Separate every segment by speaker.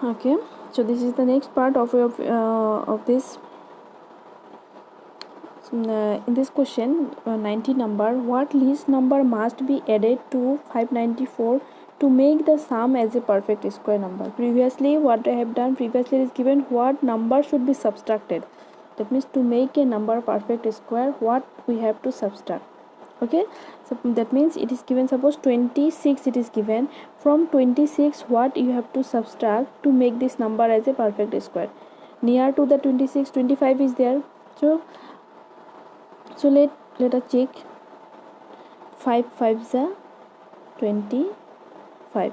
Speaker 1: Okay, so this is the next part of this. In this question, 90 number, what least number must be added to 594 to make the sum as a perfect square number? Previously, what I have done, previously it is given what number should be subtracted. That means to make a number perfect square, what we have to subtract. Okay, so that means it is given, suppose 26 it is given. From 26, what you have to subtract to make this number as a perfect square? Near to the 26, 25 is there. So let us check. 5 5s are 25.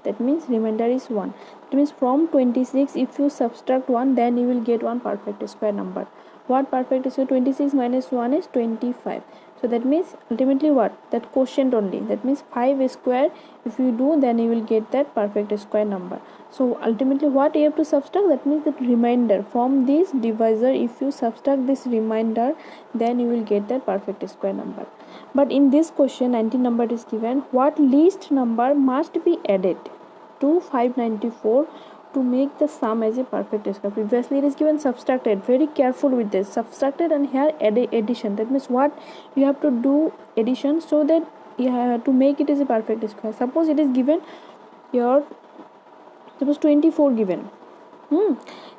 Speaker 1: That means remainder is 1. That means from 26, if you subtract 1, then you will get one perfect square number. What perfect square? 26 minus 1 is 25. So that means ultimately what? That quotient only. That means 5 square. If you do, then you will get that perfect square number. So ultimately what you have to subtract? That means that remainder. From this divisor, if you subtract this remainder, then you will get that perfect square number. But in this question, 19 number is given. What least number must be added to 594 to make the sum as a perfect square? Previously it is given subtracted. Very careful with this. Subtracted, and here addition. That means what you have to do addition so that you have to make it as a perfect square. Suppose it is given your, suppose 24 given.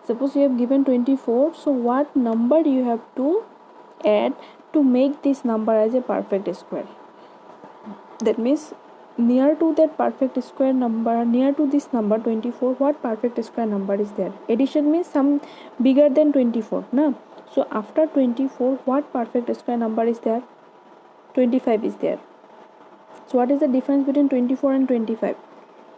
Speaker 1: Suppose you have given 24. So what number you have to add to make this number as a perfect square? That means near to that perfect square number, near to this number 24, what perfect square number is there? Addition means some bigger than 24, na? So after 24, what perfect square number is there? 25 is there. So what is the difference between 24 and 25?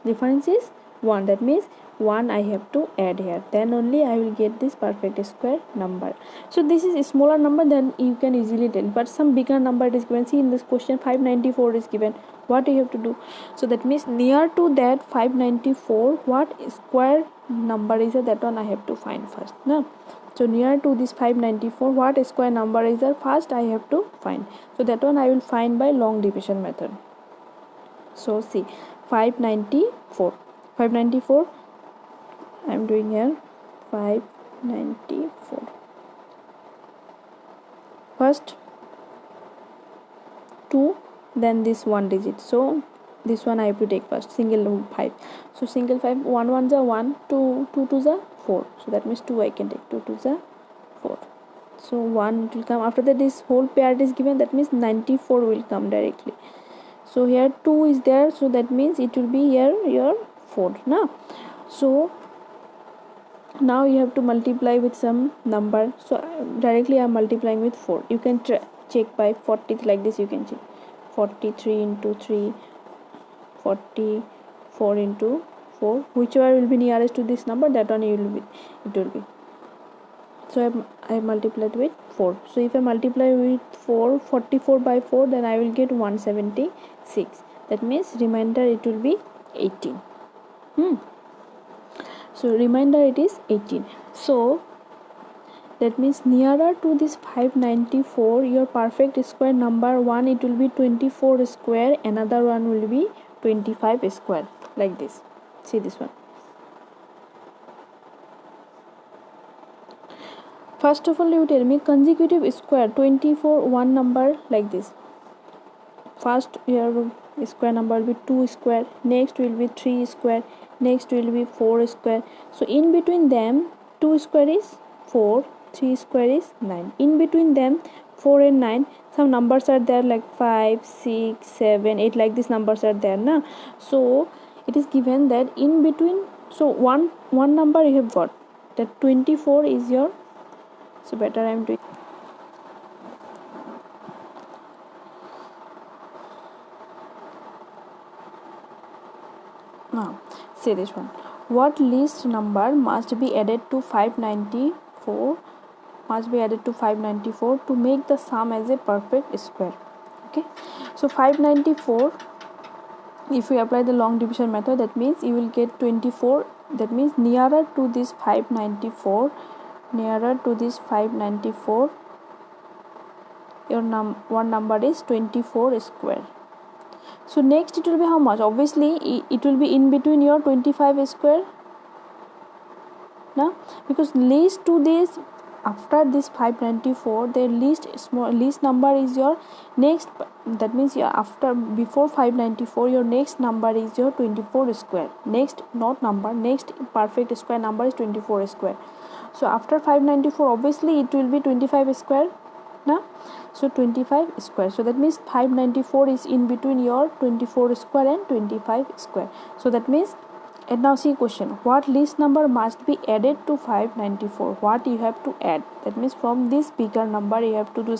Speaker 1: Difference is 1. That means 1 I have to add here, then only I will get this perfect square number. So this is a smaller number, then you can easily tell, but some bigger number it is given. See, in this question 594 is given. What you have to do? So that means near to that 594, what square number is that one I have to find first, no? So near to this 594, what square number is there? First I have to find. So that one I will find by long division method. So see, 594 I am doing here. 594, first 2, then this one digit. So this one I have to take first, single 5. So single 5, 1 1s are 1, 2 2 2s are 4. So that means 2 I can take, 2 2s are 4. So 1 it will come. After that this whole pair is given, that means 94 will come directly. So here 2 is there, so that means it will be here your 4 now. So now you have to multiply with some number. So directly I am multiplying with 4. You can check by 40, like this you can check. 43 into 3, 44 into 4, whichever will be nearest to this number, that one it will be. So I multiplied with 4. So if I multiply with 4, 44 by 4, then I will get 176. That means remainder it will be 18. So remainder it is 18. So that means nearer to this 594, your perfect square number, one it will be 24 square, another one will be 25 square, like this. See this one. First of all, you tell me consecutive square 24, one number like this. First your square number will be 2 square, next will be 3 square, next will be 4 square. So in between them 2 square is 4, 3 square is 9. In between them 4 and 9 some numbers are there like 5, 6, 7, 8, like these numbers are there na. So it is given that in between, so one number you have got, that 24 is your, so better I am doing. Now say this one. What least number must be added to 594 to make the sum as a perfect square? Okay, so 594, if you apply the long division method, that means you will get 24. That means nearer to this 594, your one number is 24 square. So next it will be how much? Obviously it will be in between your 25 square now, because least to this, after this 594, the least number is your next, that means your after before 594 your next number is your 24 square. Next, not number, next perfect square number is 24 square. So after 594 obviously it will be 25 square now. So 25 square, so that means 594 is in between your 24 square and 25 square. So that means, and now see question, what least number must be added to 594? What you have to add, that means from this bigger number you have to do,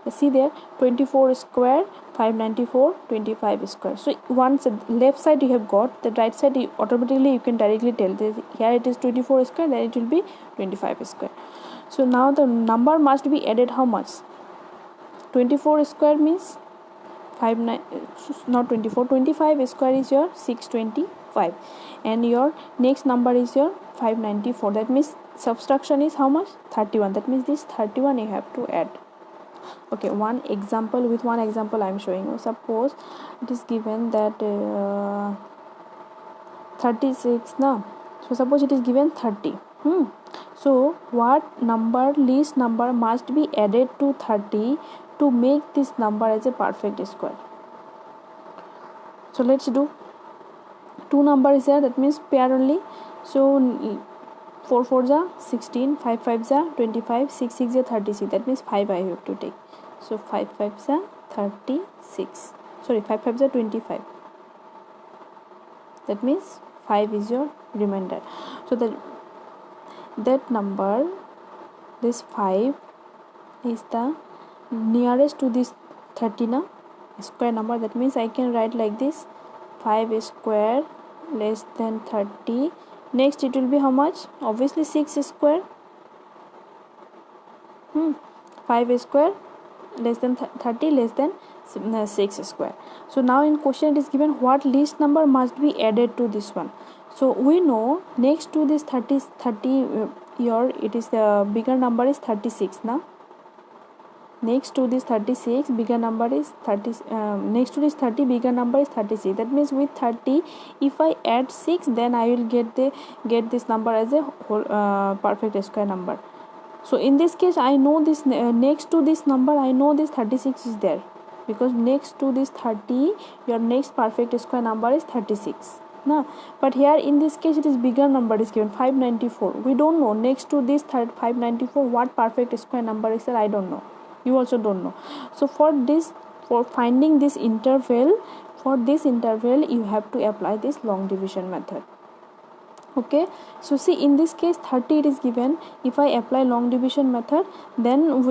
Speaker 1: see there, 24 square, 594, 25 square. So once left side you have got, the right side you automatically you can directly tell this, here it is 24 square, then it will be 25 square. So now the number must be added how much? 24 square means 25 square is your 625, and your next number is your 594. That means subtraction is how much? 31. That means this 31 you have to add. Okay, one example, with one example I am showing you. Suppose it is given that 36 now. So suppose it is given 30. So what number, least number must be added to 30 to make this number as a perfect square? So let's do, two numbers here, that means pair only. So 4 4 ja 16, 5 5 ja 25, 6 6 ja 36, that means 5 I have to take. So 5 5 ja 36, sorry 5 5 ja 25, that means 5 is your remainder. So that number, this 5 is the nearest to this 30 na square number. That means I can write like this, 5 square less than 30. Next it will be how much? Obviously 6 square. 5 square less than 30 less than 6 square. So now in question it is given what least number must be added to this one. So we know next to this 30 your, it is the bigger number is 36 now. Next to this 36 bigger number is 30, next to this 30 bigger number is 36. That means with 30 if I add 6, then I will get this number as a whole perfect square number. So in this case I know this next to this number I know this 36 is there, because next to this 30 your next perfect square number is 36 now. But here in this case it is bigger number is given, 594. We don't know next to this 594 what perfect square number is there, I don't know, you also don't know. So for finding this interval, for this interval you have to apply this long division method. Okay, so see in this case 30 it is given. If I apply long division method, then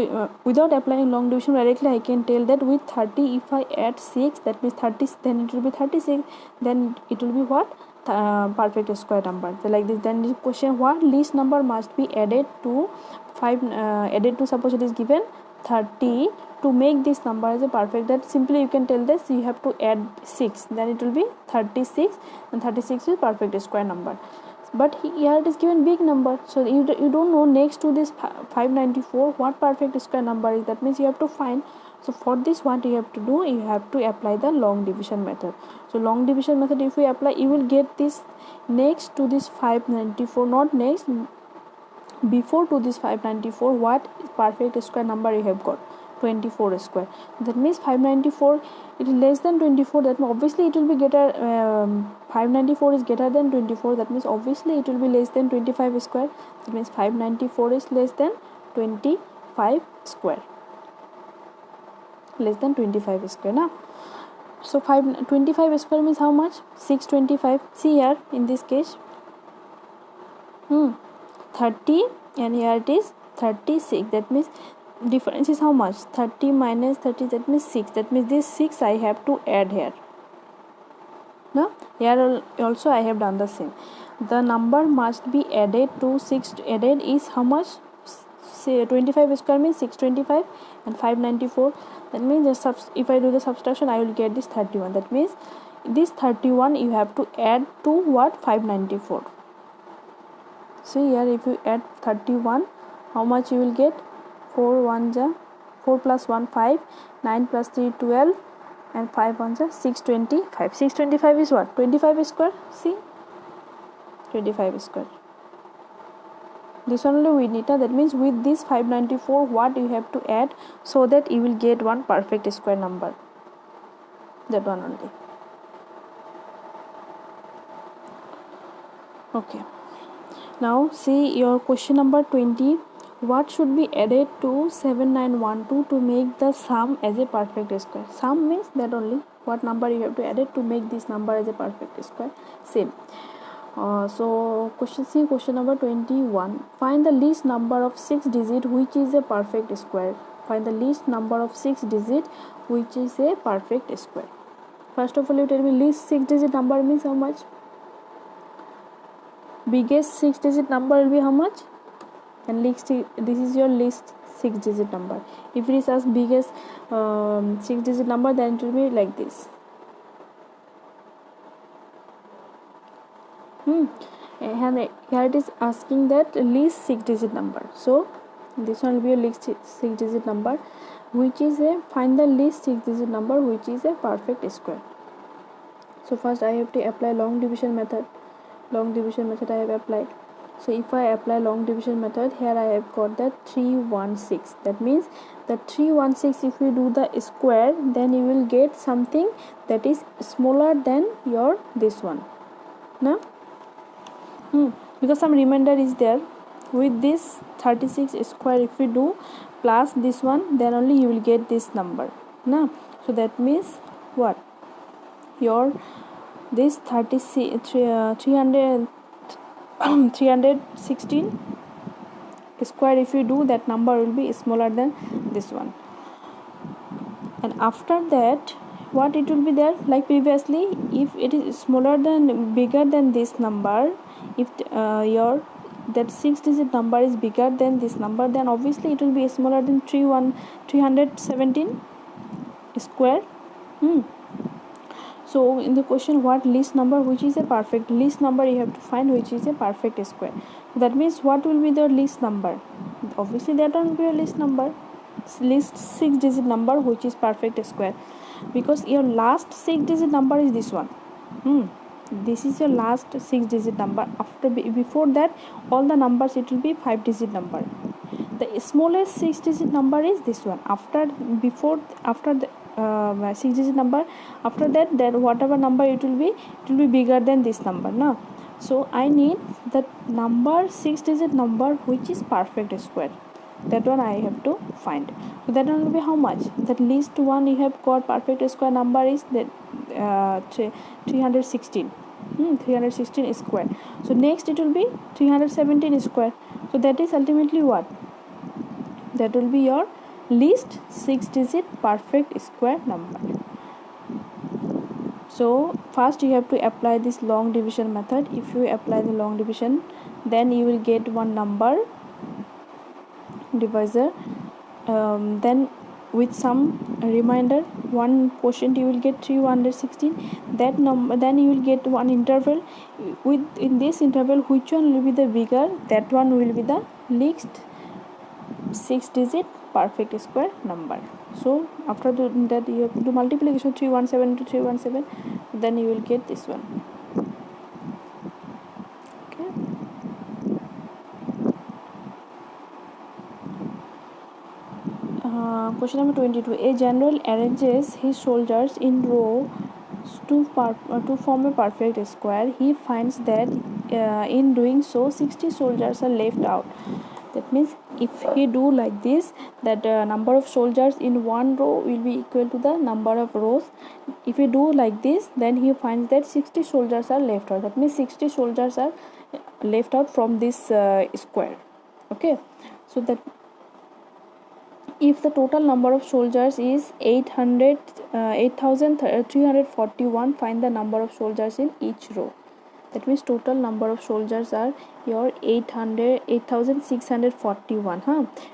Speaker 1: without applying long division directly I can tell that with 30 if I add 6, that means 30, then it will be 36, then it will be what? Perfect square number. So like this, then the question, what least number must be added to suppose it is given 30 to make this number as a perfect, that simply you can tell this, you have to add 6, then it will be 36, and 36 is perfect square number. But here it is given big number, so you don't know next to this 594 what perfect square number is, that means you have to find. So for this what you have to do, you have to apply the long division method. So long division method if we apply, you will get this next to this 594, not next, before to this 594 what perfect square number you have got, 24 square. That means 594 it is less than 24, that means obviously it will be greater, 594 is greater than 24, that means obviously it will be less than 25 square. That means 594 is less than 25 square, less than 25 square now. So 25 square means how much? 625. See here in this case 30, and here it is 36, that means difference is how much? 30 minus 30, that means 6, that means this 6 I have to add here. Now here also I have done the same. The number must be added to 6, added is how much? Say 25 square means 625 and 594, that means if I do the subtraction I will get this 31, that means this 31 you have to add to what? 594. See here, if you add 31, how much you will get? 4 1 ja 4 plus 1 5, 9 plus 3 12, and 5 1 ja 625. 625 is what? 25 square. See, 25 square. this one only we need. That means with this 594 what you have to add so that you will get one perfect square number, that one only. Okay, now see your question number 20. What should be added to 7912 to make the sum as a perfect square? Sum means that only what number you have to add it to make this number as a perfect square. Same. So question number 21. Find the least number of 6 digit which is a perfect square. Find the least number of 6 digit which is a perfect square. First of all, you tell me least 6 digit number means how much? Biggest 6 digit number will be how much? And least, this is your least 6 digit number. If it is as biggest 6 digit number, then it will be like this. And here it is asking that least 6 digit number. So this one will be a least 6 digit number, which is a find the least 6 digit number which is a perfect square. So first I have to apply long division method. Long division method I have applied. So if I apply long division method, here I have got that 316. That means the 316, if you do the square, then you will get something that is smaller than your this one. Now, because some remainder is there. With this 36 square, if you do plus this one, then only you will get this number. Now, so that means what? Your this 316 square, if you do, that number will be smaller than this one. And after that, what it will be there, like previously, if it is smaller than bigger than this number, if your that 6 digit number is bigger than this number, then obviously it will be smaller than 317 square. So in the question, what least number which is a perfect least number you have to find which is a perfect square. That means what will be the least number? Obviously that one will be a least number, least 6 digit number which is perfect square, because your last 6 digit number is this one. This is your last 6 digit number. After before that all the numbers it will be 5 digit number. The smallest 6 digit number is this one. After the 6 digit number, after that whatever number it will be bigger than this number now. So I need that number 6 digit number which is perfect square, that one I have to find. So that one will be how much? That least one you have got perfect square number is that 316. 316 square. So next it will be 317 square. So that is ultimately what? That will be your least 6 digit perfect square number. So first you have to apply this long division method. If you apply the long division, then you will get one number divisor, then with some remainder one quotient you will get 316. that number, then you will get one interval. With in this interval, which one will be the bigger, that one will be the least 6 digit perfect square number. So after that you have to do multiplication 317 to 317, then you will get this one. Okay. Question number 22. A general arranges his soldiers in row to form a perfect square. He finds that in doing so 60 soldiers are left out. That means if he do like this, that number of soldiers in one row will be equal to the number of rows. If you do like this, then he finds that 60 soldiers are left out. That means 60 soldiers are left out from this square. Okay, so that if the total number of soldiers is 8,341, find the number of soldiers in each row. That means total number of soldiers are your 8,641.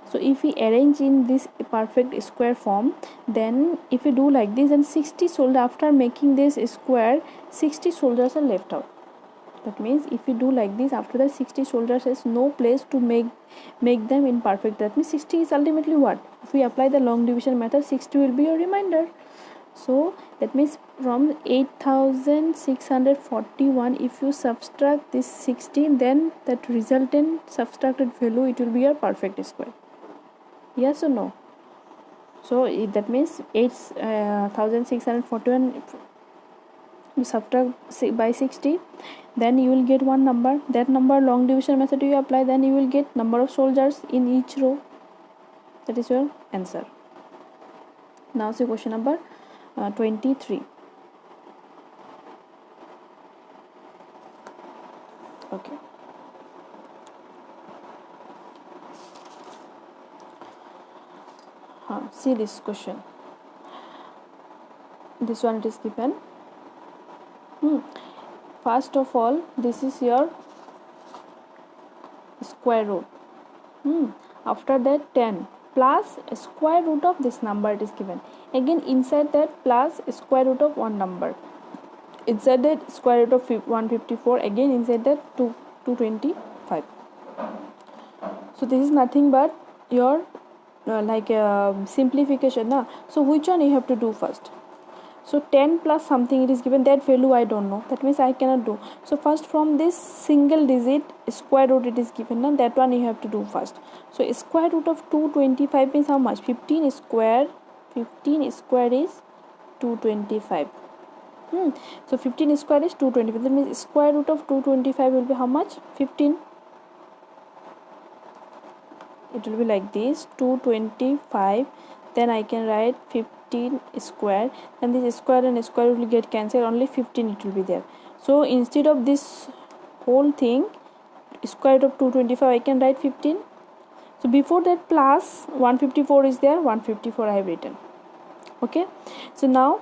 Speaker 1: So if we arrange in this perfect square form, then if we do like this, then 60 soldiers, after making this square, 60 soldiers are left out. That means if we do like this, after that 60 soldiers has no place to make them in perfect. That means 60 is ultimately what? If we apply the long division method, 60 will be a remainder. So that means from 8641, if you subtract this 16, then that resultant subtracted value, it will be your perfect square. Yes or no? So that means 8641 you subtract by 60, then you will get one number. That number, long division method you apply, then you will get number of soldiers in each row. That is your answer. Now see question number 23. Okay. See this question. This one it is given. First of all, this is your square root. After that 10 plus square root of this number it is given. Again inside that plus square root of one number. Inside that square root of 154. Again inside that 225. So this is nothing but your simplification. So which one you have to do first? So 10 plus something it is given, that value I don't know, that means I cannot do. So first from this single digit square root it is given, that one you have to do first. So square root of 225 means how much? 15 square is 225. So 15 square is 225. That means square root of 225 will be how much? 15. It will be like this, 225. Then I can write 15 square, and this square and square will get cancelled, only 15 it will be there. So instead of this whole thing square root of 225, I can write 15. So before that plus 154 is there, 154 I have written. Okay, so now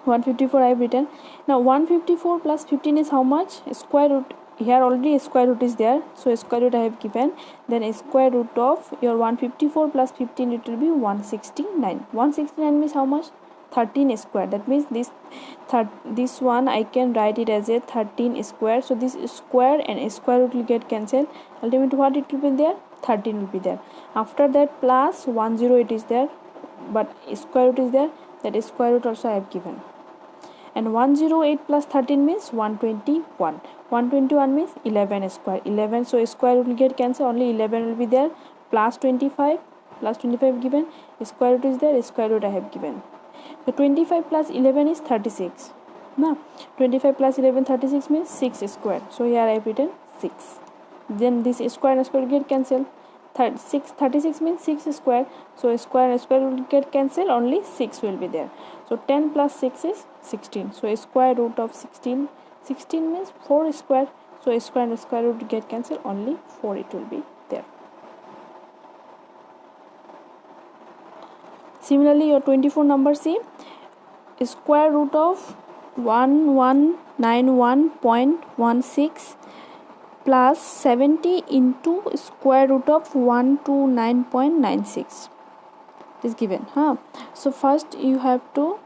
Speaker 1: 154 I have written. Now 154 plus 15 is how much? Square root. Here already square root is there, so square root I have given. Then square root of your 154 plus 15, it will be 169. 169 means how much? 13 square. That means this one I can write it as a 13 square. So this square and square root will get cancelled. Ultimately what it will be there? 13 will be there. After that plus 10 it is there, but square root is there. That square root also I have given. And 108 plus 13 means 121. 121 means 11 square. 11, so square root will get cancelled, only 11 will be there. Plus 25 given. Square root is there, square root I have given. So 25 plus 11 is 36. Now 25 plus 11, 36 means 6 square. So here I have written 6. Then this square and square will get cancelled. 36 means 6 square. So square and square will get cancelled, only 6 will be there. So 10 plus 6 is 16. So square root of 16 means 4 square. So square and square root get cancelled, only 4 it will be there. Similarly your 24 number, see, square root of 1191.16 plus 70 into square root of 129.96 is given. So first you have to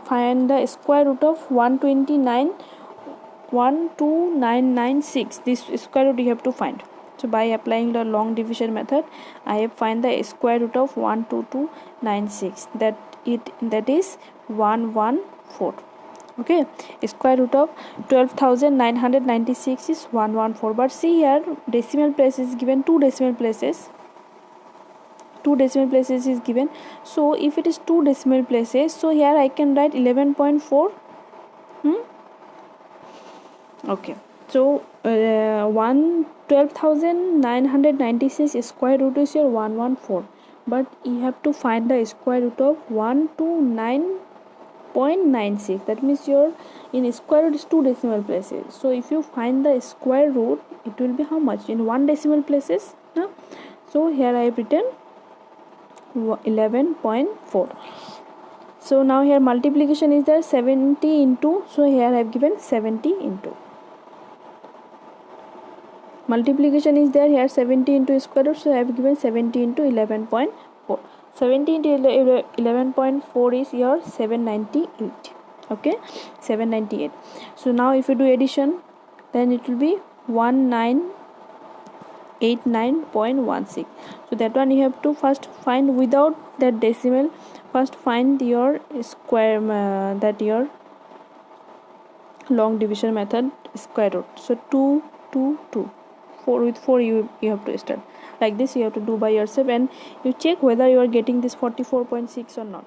Speaker 1: find the square root of 129.96. This square root you have to find. So by applying the long division method, I have find the square root of 12296. That is 114. Okay, square root of 12,996 is 114. But see here, decimal place is given, two decimal places is given. So if it is two decimal places, so here I can write 11.4. Okay, so 12,996 square root is your 114, but you have to find the square root of 129.96. that means your in square root is two decimal places. So if you find the square root, it will be how much in one decimal places. So here I have written 11.4. So now here multiplication is there, 70 into, so here I have given 70 into. Multiplication is there, here 70 into square root, so I have given 70 into 11.4. 70 into 11.4 is your 798. Okay, 798. So now if you do addition, then it will be 1989.16. So that one you have to first find without that decimal First find your square that your long division method square root. So 2 2 2 4 with 4 you have to start like this. You have to do by yourself and you check whether you are getting this 44.6 or not.